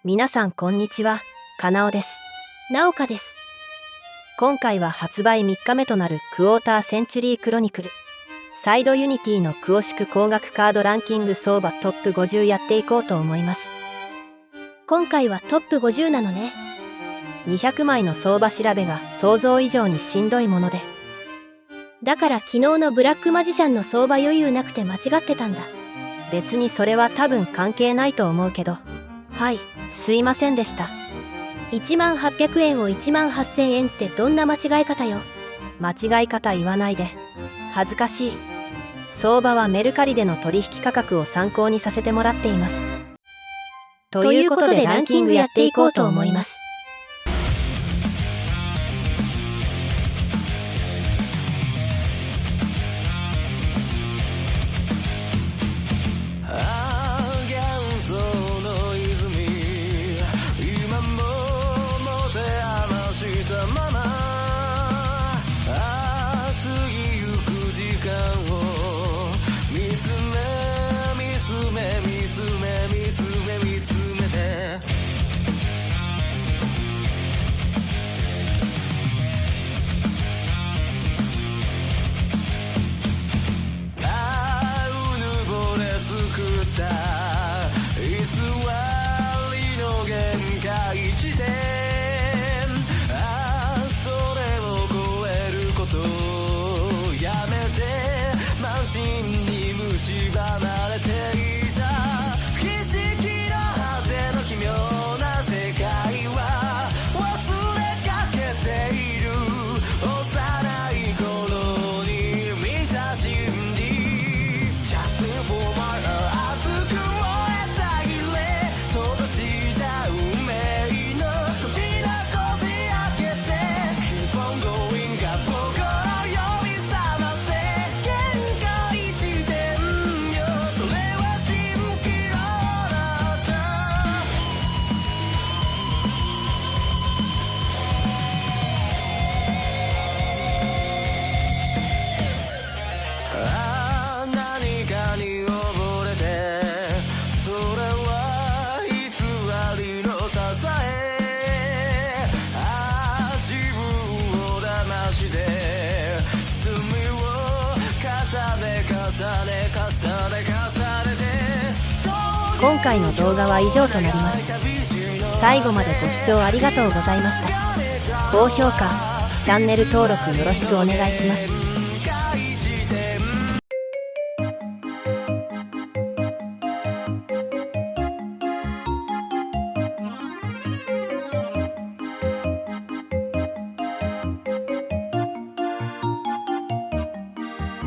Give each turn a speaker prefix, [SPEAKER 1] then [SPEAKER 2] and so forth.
[SPEAKER 1] 皆さんこんにちは、かなおです。
[SPEAKER 2] なおかです。
[SPEAKER 1] 今回は発売3日目となるクォーターセンチュリークロニクルサイドユニティのクオシク高額カードランキング相場トップ50やっていこうと思います。
[SPEAKER 2] 今回はトップ50なのね。
[SPEAKER 1] 200枚の相場調べが想像以上にしんどいもので、
[SPEAKER 2] だから昨日のブラックマジシャンの相場余裕なくて間違ってたんだ。
[SPEAKER 1] 別にそれは多分関係ないと思うけど、はい、すいませんでした。
[SPEAKER 2] 1800円を18000円ってどんな間違い方よ。
[SPEAKER 1] 間違い方言わないで、恥ずかしい。相場はメルカリでの取引価格を参考にさせてもらっています。ということでランキングやっていこうと思います。今回の動画は以上となります。最後までご視聴ありがとうございました。高評価、チャンネル登録よろしくお願いします。